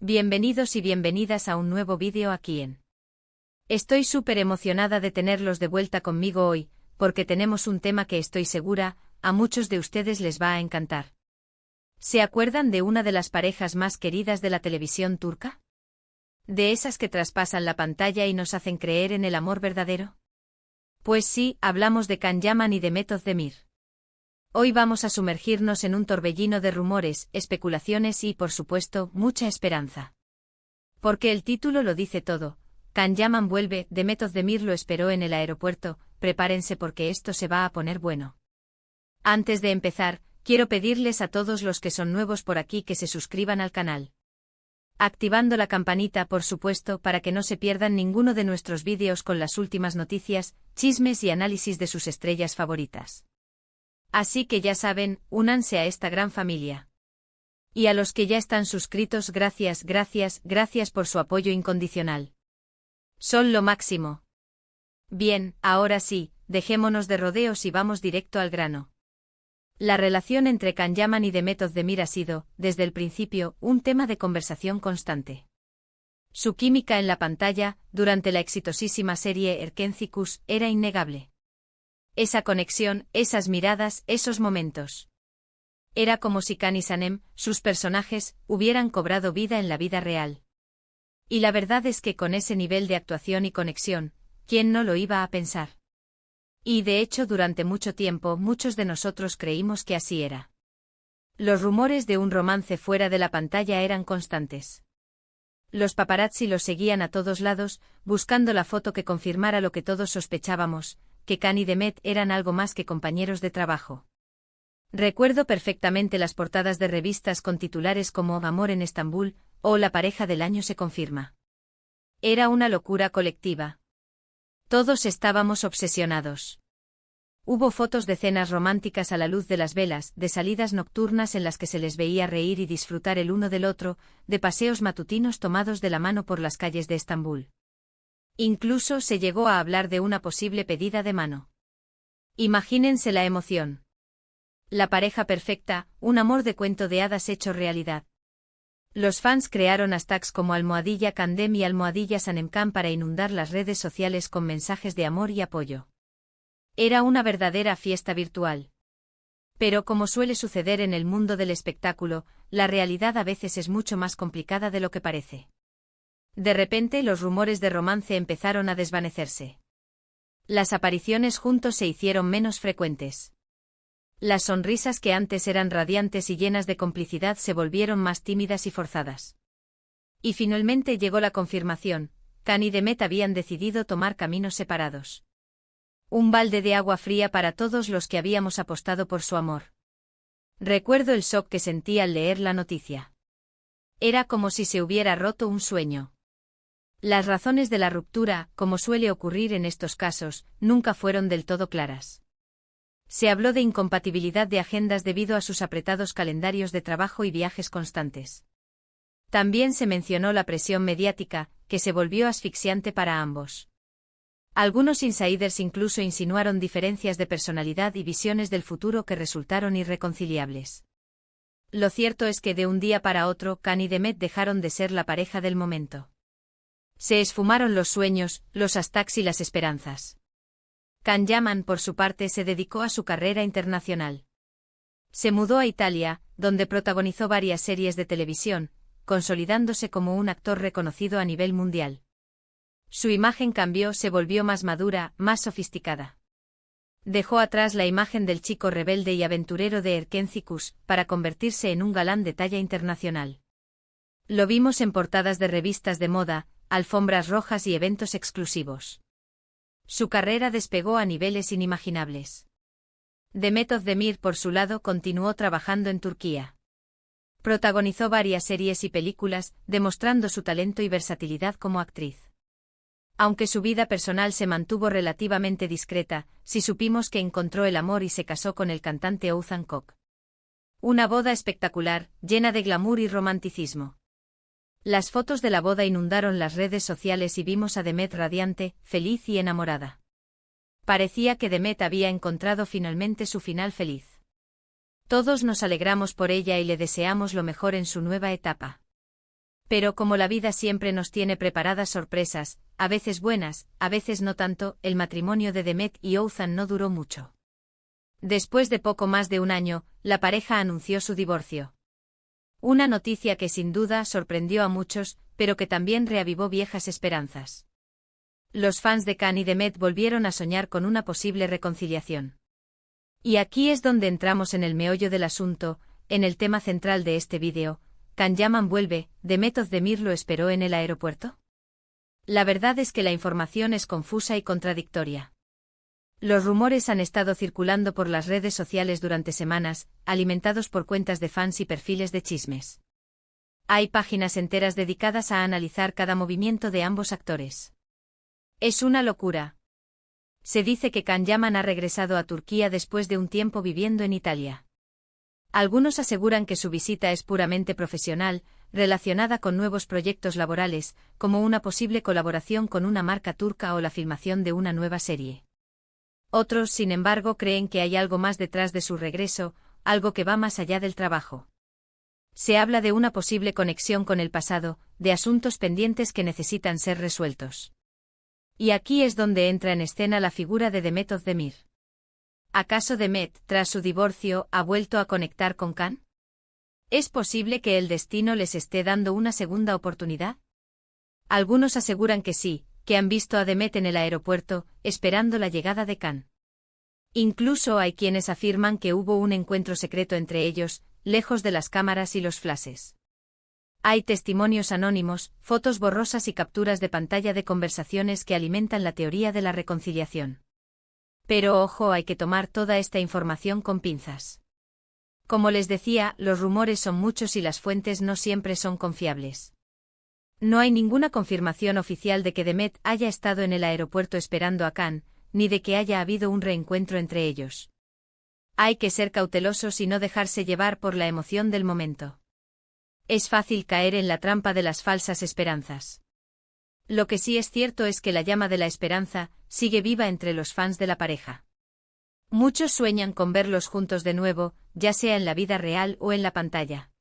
Bienvenidos y bienvenidas a un nuevo vídeo aquí en. Estoy súper emocionada de tenerlos de vuelta conmigo hoy, porque tenemos un tema que estoy segura, a muchos de ustedes les va a encantar. ¿Se acuerdan de una de las parejas más queridas de la televisión turca? ¿De esas que traspasan la pantalla y nos hacen creer en el amor verdadero? Pues sí, hablamos de Can Yaman y de Demet Özdemir. Hoy vamos a sumergirnos en un torbellino de rumores, especulaciones y, por supuesto, mucha esperanza. Porque el título lo dice todo. Can Yaman vuelve, Demet Özdemir lo esperó en el aeropuerto, prepárense porque esto se va a poner bueno. Antes de empezar, quiero pedirles a todos los que son nuevos por aquí que se suscriban al canal. Activando la campanita, por supuesto, para que no se pierdan ninguno de nuestros vídeos con las últimas noticias, chismes y análisis de sus estrellas favoritas. Así que ya saben, únanse a esta gran familia. Y a los que ya están suscritos, gracias por su apoyo incondicional. Son lo máximo. Bien, ahora sí, dejémonos de rodeos y vamos directo al grano. La relación entre Can Yaman y Demet Özdemir ha sido, desde el principio, un tema de conversación constante. Su química en la pantalla, durante la exitosísima serie Erkenci, era innegable. Esa conexión, esas miradas, esos momentos. Era como si Can y Sanem, sus personajes, hubieran cobrado vida en la vida real. Y la verdad es que con ese nivel de actuación y conexión, ¿quién no lo iba a pensar? Y de hecho durante mucho tiempo muchos de nosotros creímos que así era. Los rumores de un romance fuera de la pantalla eran constantes. Los paparazzi los seguían a todos lados, buscando la foto que confirmara lo que todos sospechábamos, que Can y Demet eran algo más que compañeros de trabajo. Recuerdo perfectamente las portadas de revistas con titulares como Amor en Estambul, o La pareja del año se confirma. Era una locura colectiva. Todos estábamos obsesionados. Hubo fotos de cenas románticas a la luz de las velas, de salidas nocturnas en las que se les veía reír y disfrutar el uno del otro, de paseos matutinos tomados de la mano por las calles de Estambul. Incluso se llegó a hablar de una posible pedida de mano. Imagínense la emoción. La pareja perfecta, un amor de cuento de hadas hecho realidad. Los fans crearon hashtags como #Candem y #Sanemcan para inundar las redes sociales con mensajes de amor y apoyo. Era una verdadera fiesta virtual. Pero como suele suceder en el mundo del espectáculo, la realidad a veces es mucho más complicada de lo que parece. De repente los rumores de romance empezaron a desvanecerse. Las apariciones juntos se hicieron menos frecuentes. Las sonrisas que antes eran radiantes y llenas de complicidad se volvieron más tímidas y forzadas. Y finalmente llegó la confirmación: Can y Demet habían decidido tomar caminos separados. Un balde de agua fría para todos los que habíamos apostado por su amor. Recuerdo el shock que sentí al leer la noticia. Era como si se hubiera roto un sueño. Las razones de la ruptura, como suele ocurrir en estos casos, nunca fueron del todo claras. Se habló de incompatibilidad de agendas debido a sus apretados calendarios de trabajo y viajes constantes. También se mencionó la presión mediática, que se volvió asfixiante para ambos. Algunos insiders incluso insinuaron diferencias de personalidad y visiones del futuro que resultaron irreconciliables. Lo cierto es que de un día para otro Can y Demet dejaron de ser la pareja del momento. Se esfumaron los sueños, los hashtags y las esperanzas. Can Yaman, por su parte, se dedicó a su carrera internacional. Se mudó a Italia, donde protagonizó varias series de televisión, consolidándose como un actor reconocido a nivel mundial. Su imagen cambió, se volvió más madura, más sofisticada. Dejó atrás la imagen del chico rebelde y aventurero de Erkenci para convertirse en un galán de talla internacional. Lo vimos en portadas de revistas de moda, alfombras rojas y eventos exclusivos. Su carrera despegó a niveles inimaginables. Demet Özdemir, por su lado, continuó trabajando en Turquía. Protagonizó varias series y películas, demostrando su talento y versatilidad como actriz. Aunque su vida personal se mantuvo relativamente discreta, sí supimos que encontró el amor y se casó con el cantante Oğuzhan Koç. Una boda espectacular, llena de glamour y romanticismo. Las fotos de la boda inundaron las redes sociales y vimos a Demet radiante, feliz y enamorada. Parecía que Demet había encontrado finalmente su final feliz. Todos nos alegramos por ella y le deseamos lo mejor en su nueva etapa. Pero como la vida siempre nos tiene preparadas sorpresas, a veces buenas, a veces no tanto, el matrimonio de Demet y Oğuzhan no duró mucho. Después de poco más de un año, la pareja anunció su divorcio. Una noticia que sin duda sorprendió a muchos, pero que también reavivó viejas esperanzas. Los fans de Can y Demet volvieron a soñar con una posible reconciliación. Y aquí es donde entramos en el meollo del asunto, en el tema central de este vídeo. ¿Can Yaman vuelve? ¿Demet Özdemir lo esperó en el aeropuerto? La verdad es que la información es confusa y contradictoria. Los rumores han estado circulando por las redes sociales durante semanas, alimentados por cuentas de fans y perfiles de chismes. Hay páginas enteras dedicadas a analizar cada movimiento de ambos actores. Es una locura. Se dice que Can Yaman ha regresado a Turquía después de un tiempo viviendo en Italia. Algunos aseguran que su visita es puramente profesional, relacionada con nuevos proyectos laborales, como una posible colaboración con una marca turca o la filmación de una nueva serie. Otros, sin embargo, creen que hay algo más detrás de su regreso, algo que va más allá del trabajo. Se habla de una posible conexión con el pasado, de asuntos pendientes que necesitan ser resueltos. Y aquí es donde entra en escena la figura de Demet Özdemir. ¿Acaso Demet, tras su divorcio, ha vuelto a conectar con Can? ¿Es posible que el destino les esté dando una segunda oportunidad? Algunos aseguran que sí, que han visto a Demet en el aeropuerto, esperando la llegada de Can. Incluso hay quienes afirman que hubo un encuentro secreto entre ellos, lejos de las cámaras y los flashes. Hay testimonios anónimos, fotos borrosas y capturas de pantalla de conversaciones que alimentan la teoría de la reconciliación. Pero ojo, hay que tomar toda esta información con pinzas. Como les decía, los rumores son muchos y las fuentes no siempre son confiables. No hay ninguna confirmación oficial de que Demet haya estado en el aeropuerto esperando a Can, ni de que haya habido un reencuentro entre ellos. Hay que ser cautelosos y no dejarse llevar por la emoción del momento. Es fácil caer en la trampa de las falsas esperanzas. Lo que sí es cierto es que la llama de la esperanza sigue viva entre los fans de la pareja. Muchos sueñan con verlos juntos de nuevo, ya sea en la vida real o en la pantalla.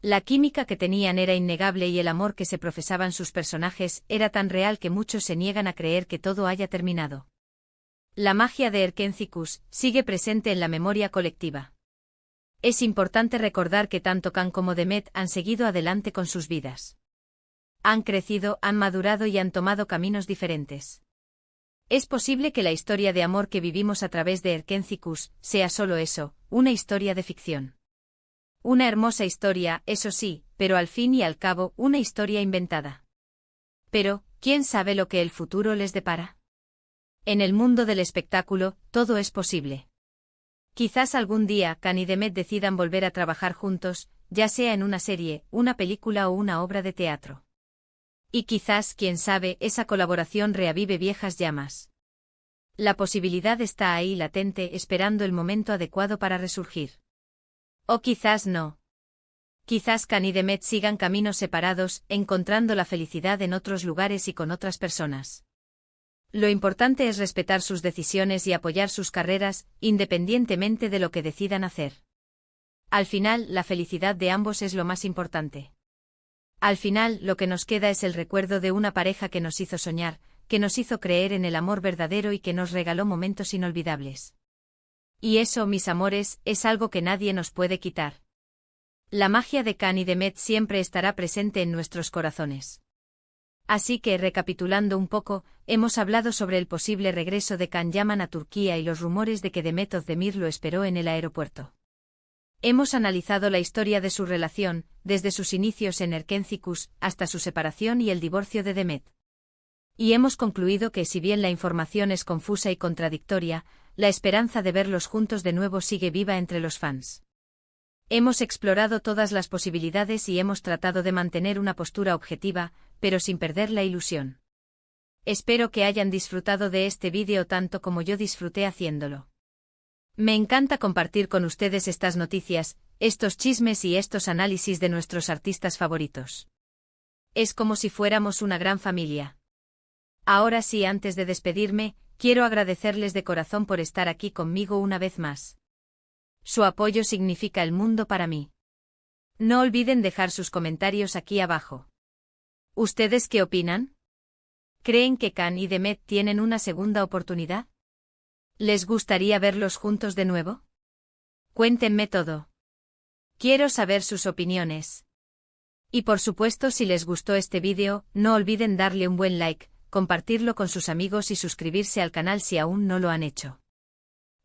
La química que tenían era innegable y el amor que se profesaban sus personajes era tan real que muchos se niegan a creer que todo haya terminado. La magia de Erkenci sigue presente en la memoria colectiva. Es importante recordar que tanto Can como Demet han seguido adelante con sus vidas. Han crecido, han madurado y han tomado caminos diferentes. Es posible que la historia de amor que vivimos a través de Erkenci sea solo eso, una historia de ficción. Una hermosa historia, eso sí, pero al fin y al cabo, una historia inventada. Pero, ¿quién sabe lo que el futuro les depara? En el mundo del espectáculo, todo es posible. Quizás algún día Can y Demet decidan volver a trabajar juntos, ya sea en una serie, una película o una obra de teatro. Y quizás, quién sabe, esa colaboración reavive viejas llamas. La posibilidad está ahí latente, esperando el momento adecuado para resurgir. O quizás no. Quizás Can y Demet sigan caminos separados, encontrando la felicidad en otros lugares y con otras personas. Lo importante es respetar sus decisiones y apoyar sus carreras, independientemente de lo que decidan hacer. Al final, la felicidad de ambos es lo más importante. Al final, lo que nos queda es el recuerdo de una pareja que nos hizo soñar, que nos hizo creer en el amor verdadero y que nos regaló momentos inolvidables. Y eso, mis amores, es algo que nadie nos puede quitar. La magia de Can y Demet siempre estará presente en nuestros corazones. Así que, recapitulando un poco, hemos hablado sobre el posible regreso de Can Yaman a Turquía y los rumores de que Demet Özdemir lo esperó en el aeropuerto. Hemos analizado la historia de su relación, desde sus inicios en Erkenci hasta su separación y el divorcio de Demet. Y hemos concluido que si bien la información es confusa y contradictoria, la esperanza de verlos juntos de nuevo sigue viva entre los fans. Hemos explorado todas las posibilidades y hemos tratado de mantener una postura objetiva, pero sin perder la ilusión. Espero que hayan disfrutado de este vídeo tanto como yo disfruté haciéndolo. Me encanta compartir con ustedes estas noticias, estos chismes y estos análisis de nuestros artistas favoritos. Es como si fuéramos una gran familia. Ahora sí, antes de despedirme, quiero agradecerles de corazón por estar aquí conmigo una vez más. Su apoyo significa el mundo para mí. No olviden dejar sus comentarios aquí abajo. ¿Ustedes qué opinan? ¿Creen que Can y Demet tienen una segunda oportunidad? ¿Les gustaría verlos juntos de nuevo? Cuéntenme todo. Quiero saber sus opiniones. Y por supuesto, si les gustó este vídeo, no olviden darle un buen like, compartirlo con sus amigos y suscribirse al canal si aún no lo han hecho.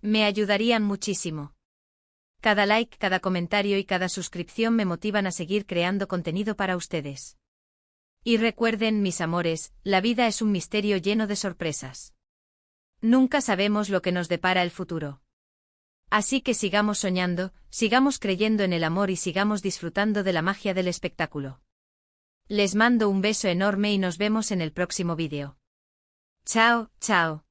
Me ayudarían muchísimo. Cada like, cada comentario y cada suscripción me motivan a seguir creando contenido para ustedes. Y recuerden, mis amores, la vida es un misterio lleno de sorpresas. Nunca sabemos lo que nos depara el futuro. Así que sigamos soñando, sigamos creyendo en el amor y sigamos disfrutando de la magia del espectáculo. Les mando un beso enorme y nos vemos en el próximo vídeo. Chao, chao.